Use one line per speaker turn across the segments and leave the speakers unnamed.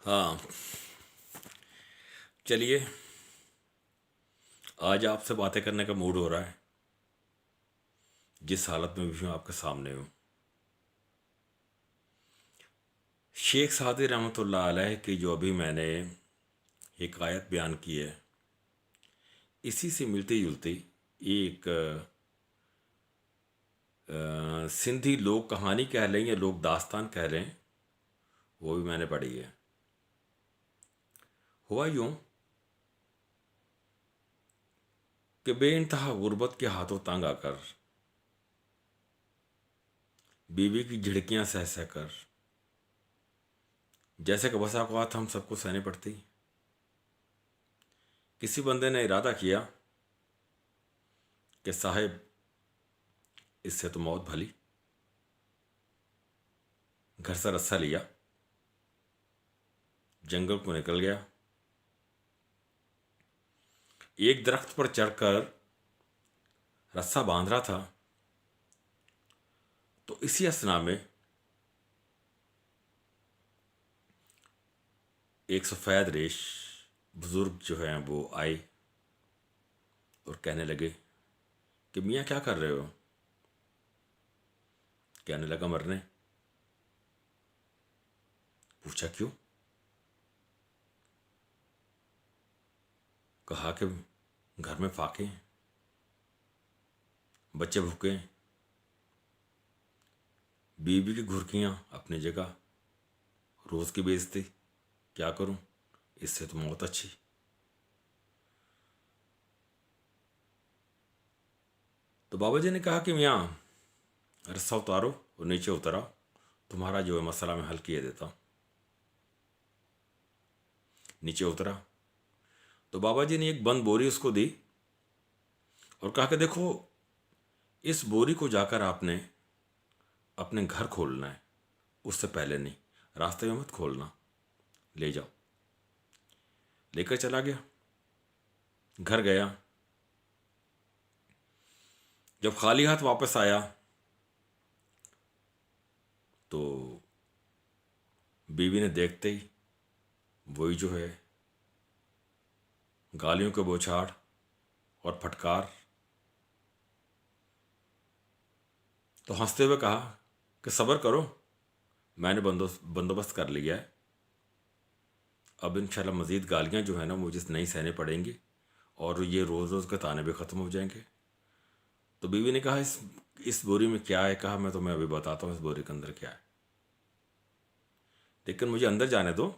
हाँ, चलिए। आज आपसे बातें करने का मूड हो रहा है। जिस हालत में भी हूँ आपके सामने हूँ। शेख सादी रहमतुल्लाह अलैह की जो अभी मैंने हिकायत बयान की है, इसी से मिलती जुलती एक सिंधी लोक कहानी कह लें या लोक दास्तान कह लें, वो भी मैंने पढ़ी है। हुआ यूं कि बेइंतहा गुर्बत के हाथों तंग आकर, बीवी की झिड़कियां सह सह कर, जैसे कि बसा औकात हम सबको सहनी पड़ती, किसी बंदे ने इरादा किया कि साहिब, इससे तो मौत भली। घर से रस्सा लिया, जंगल को निकल गया। एक दरख्त पर चढ़कर रस्सा बांध रहा था, तो इसी असना में एक सफ़ेद रेश बुजुर्ग जो हैं वो आए और कहने लगे कि मियाँ क्या कर रहे हो। कहने लगा मरने। पूछा क्यों। कहा कि घर में फाके हैं, बच्चे भूखे हैं, बीवी की घुर्कियाँ अपनी जगह, रोज़ की बेइज्जती, क्या करूं, इससे तो मौत अच्छी। तो बाबा जी ने कहा कि मियाँ, रस्सा उतारो और नीचे उतरा, तुम्हारा जो है मसला मैं हल किए देता हूँ। नीचे उतरा तो बाबा जी ने एक बंद बोरी उसको दी और कहा कि देखो, इस बोरी को जाकर आपने अपने घर खोलना है, उससे पहले नहीं, रास्ते में मत खोलना, ले जाओ। लेकर चला गया। घर गया। जब खाली हाथ वापस आया तो बीवी ने देखते ही वही जो है गालियों के बौछार और फटकार, तो हंसते हुए कहा कि सब्र करो, मैंने बंदोबस्त कर लिया है। अब इंशाल्लाह मज़ीद गालियाँ जो है ना मुझे नहीं सहने पड़ेंगी और ये रोज़ रोज़ के ताने भी ख़त्म हो जाएंगे। तो बीवी ने कहा इस बोरी में क्या है। कहा मैं तुम्हें अभी बताता हूँ इस बोरी के अंदर क्या है, लेकिन मुझे अंदर जाने दो।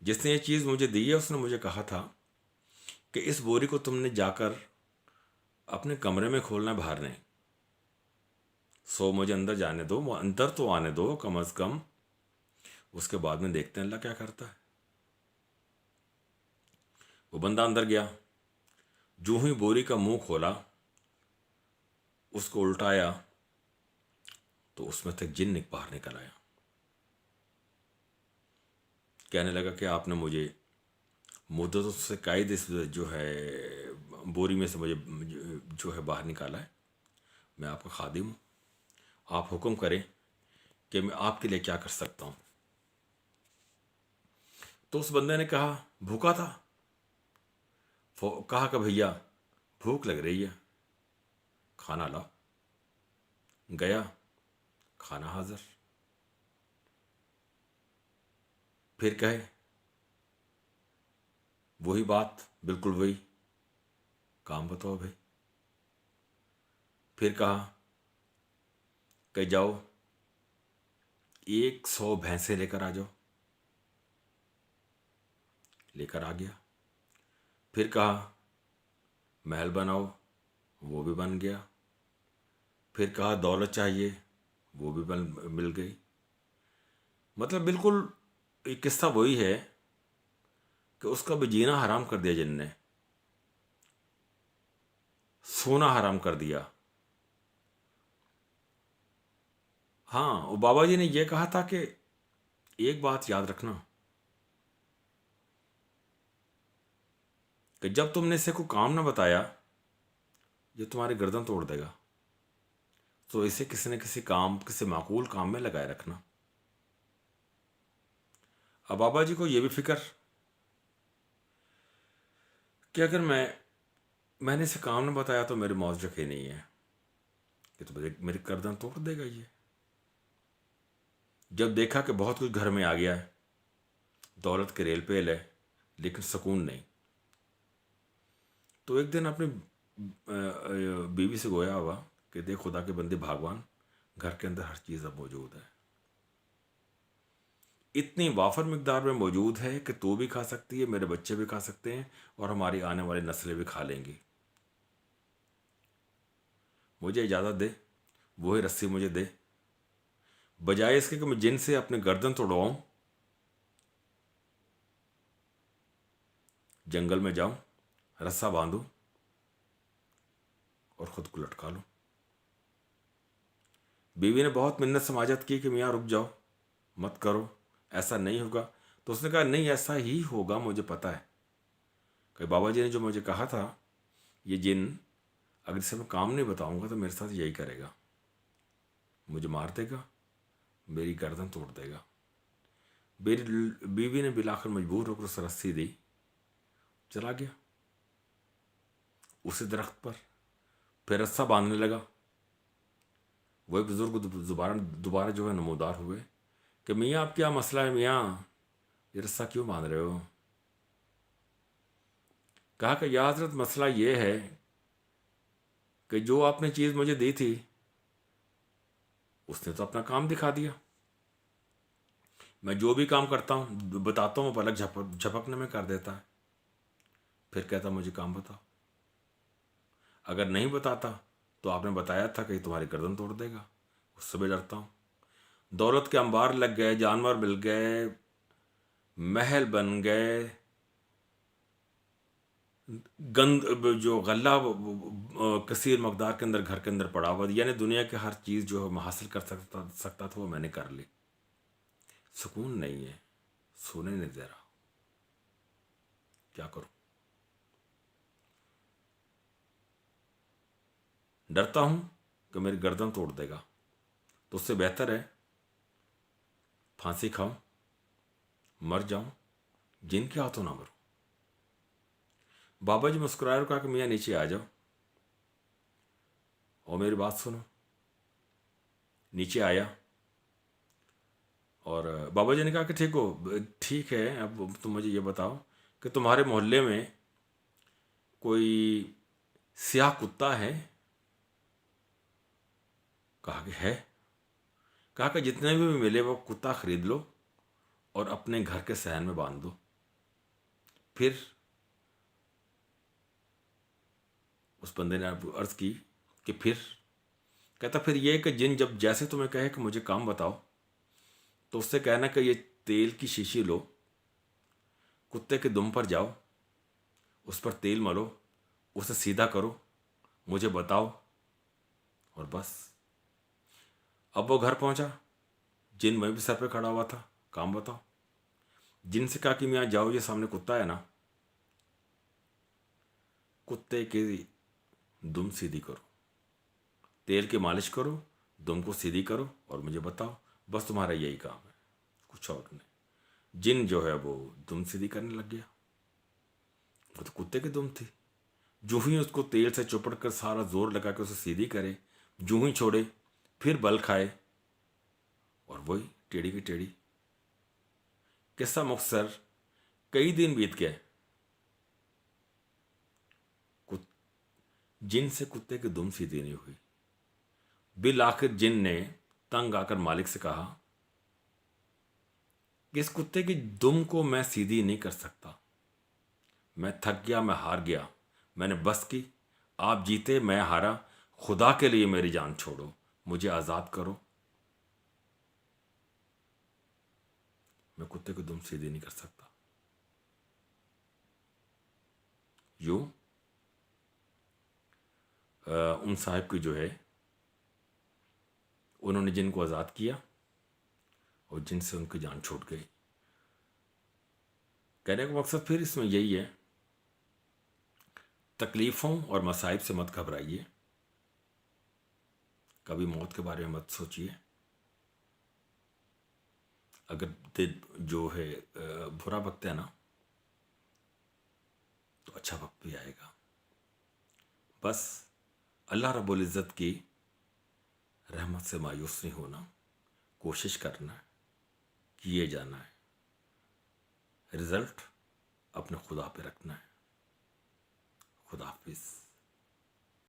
जिसने ये चीज़ मुझे दी है उसने मुझे कहा था कि इस बोरी को तुमने जाकर अपने कमरे में खोलना, बाहर नहीं। सो मुझे अंदर जाने दो, वो अंदर तो आने दो कम अज़ कम, उसके बाद में देखते हैं अल्लाह क्या करता है। वो बंदा अंदर गया। जो ही बोरी का मुंह खोला, उसको उल्टाया, तो उसमें से जिन बाहर निकल आया। कहने लगा कि आपने मुझे मुद्दतों से कायदे से जो है बोरी में से मुझे जो है बाहर निकाला है। मैं आपका खादिम हूँ, आप हुक्म करें कि मैं आपके लिए क्या कर सकता हूँ। तो उस बंदे ने कहा भूखा था। कहा कि भैया भूख लग रही है, खाना लाओ। गया, खाना हाजिर। फिर कहे वही बात, बिल्कुल वही, काम बताओ भाई। फिर कहा कि जाओ 100 भैंसे लेकर आ जाओ। लेकर आ गया। फिर कहा महल बनाओ, वो भी बन गया। फिर कहा दौलत चाहिए, वो भी बन मिल गई। मतलब बिल्कुल एक किस्सा वही है कि उसका भी जीना हराम कर दिया जिनने, सोना हराम कर दिया। हाँ, वो बाबा जी ने यह कहा था कि एक बात याद रखना कि जब तुमने इसे को काम ना बताया जो तुम्हारी गर्दन तोड़ देगा, तो इसे किसी न किसी काम, किसी माकूल काम में लगाए रखना। अब बाबा जी को ये भी फिक्र कि अगर मैंने इसे काम न बताया तो मेरी मौत रखे नहीं है, ये तो मेरी गर्दन तोड़ देगा ये। जब देखा कि बहुत कुछ घर में आ गया है, दौलत के रेल पेल है, लेकिन सुकून नहीं, तो एक दिन अपनी बीवी से गोया हुआ कि देख खुदा के बंदे भगवान, घर के अंदर हर चीज़ अब मौजूद है, इतनी वाफर मिकदार में मौजूद है कि तू भी खा सकती है, मेरे बच्चे भी खा सकते हैं, और हमारी आने वाली नस्लें भी खा लेंगी। मुझे इजाज़त दे, वही रस्सी मुझे दे, बजाय इसके कि मैं जिन से अपने गर्दन तोड़वाऊं, जंगल में जाऊं, रस्सा बांधूं और खुद को लटका लूं। बीवी ने बहुत मिन्नत समाजत की कि मियाँ रुक जाओ, मत करो, ऐसा नहीं होगा। तो उसने कहा नहीं, ऐसा ही होगा, मुझे पता है कि बाबा जी ने जो मुझे कहा था, ये जिन अगर इसे मैं काम नहीं बताऊंगा तो मेरे साथ यही करेगा, मुझे मार देगा, मेरी गर्दन तोड़ देगा। मेरी बीवी ने बिलाकर मजबूर होकर उसे रस्सी दी, चला गया उसी दरख्त पर, फिर रस्सा बांधने लगा। वही बुजुर्ग दोबारा जो है नमूदार हुए कि मियाँ अब क्या मसला है मियाँ, ये रस्सा क्यों बांध रहे हो? कहा कि या हज़रत मसला ये है कि जो आपने चीज़ मुझे दी थी उसने तो अपना काम दिखा दिया। मैं जो भी काम करता हूँ बताता हूँ, पलक झपकने में कर देता है, फिर कहता मुझे काम बताओ। अगर नहीं बताता तो आपने बताया था कि तुम्हारी गर्दन तोड़ देगा, उससे भी डरता हूँ। दौलत के अंबार लग गए, जानवर मिल गए, महल बन गए, गंद जो गल्ला कसीर मकदार के अंदर घर के अंदर पड़ा हुआ, यानी दुनिया की हर चीज़ जो है मैं हासिल कर सकता था वो मैंने कर ली। सुकून नहीं है, सोने नहीं दे रहा, क्या करूं? डरता हूं कि मेरी गर्दन तोड़ देगा, तो उससे बेहतर है फांसी खाऊं, मर जाऊं, जिनके हाथों ना मरूं। बाबा जी मुस्कुराए और कहा कि मियाँ नीचे आ जाओ और मेरी बात सुनो। नीचे आया और बाबा जी ने कहा कि ठीक है, अब तुम मुझे ये बताओ कि तुम्हारे मोहल्ले में कोई स्याह कुत्ता है? कहा कि है। कहा कि जितने भी मिले वो कुत्ता खरीद लो और अपने घर के सहन में बांध दो। फिर उस बंदे ने अर्ज की कि फिर? कहता फिर ये कि जिन जब जैसे तुम्हें कहे कि मुझे काम बताओ, तो उससे कहना कि ये तेल की शीशी लो, कुत्ते के दुम पर जाओ, उस पर तेल मलो, उसे सीधा करो, मुझे बताओ, और बस। अब वो घर पहुंचा, जिन वहीं भी सर पे खड़ा हुआ था, काम बताओ। जिन से कहा कि मैं यहाँ जाओ, ये सामने कुत्ता है ना, कुत्ते की दुम सीधी करो, तेल की मालिश करो, दुम को सीधी करो और मुझे बताओ, बस तुम्हारा यही काम है, कुछ और नहीं। जिन जो है वो दुम सीधी करने लग गया। वो तो कुत्ते की दुम थी, जो ही उसको तेल से चुपड़ कर सारा जोर लगा के उसे सीधी करे, जो ही छोड़े फिर बल खाए, और वही टेढ़ी की टेढ़ी। किस्सा मुख्तसर, कई दिन बीत गए, जिन से कुत्ते की दुम सीधी नहीं हुई। बिल आखिर जिन ने तंग आकर मालिक से कहा कि इस कुत्ते की दुम को मैं सीधी नहीं कर सकता, मैं थक गया, मैं हार गया, मैंने बस की, आप जीते मैं हारा, खुदा के लिए मेरी जान छोड़ो, मुझे आज़ाद करो, मैं कुत्ते की दुम सीधी नहीं कर सकता। यूं उन साहब की जो है, उन्होंने जिनको आज़ाद किया और जिनसे उनकी जान छूट गई। कहने का मकसद फिर इसमें यही है, तकलीफ़ों और मसाइब से मत घबराइए, कभी मौत के बारे में मत सोचिए, अगर दिल जो है बुरा वक्त है ना, तो अच्छा वक्त भी आएगा। बस अल्लाह रब्बुल इज़्ज़त की रहमत से मायूस नहीं होना, कोशिश करना है, किए जाना है, रिज़ल्ट अपने खुदा पे रखना है। खुदा हाफिज़।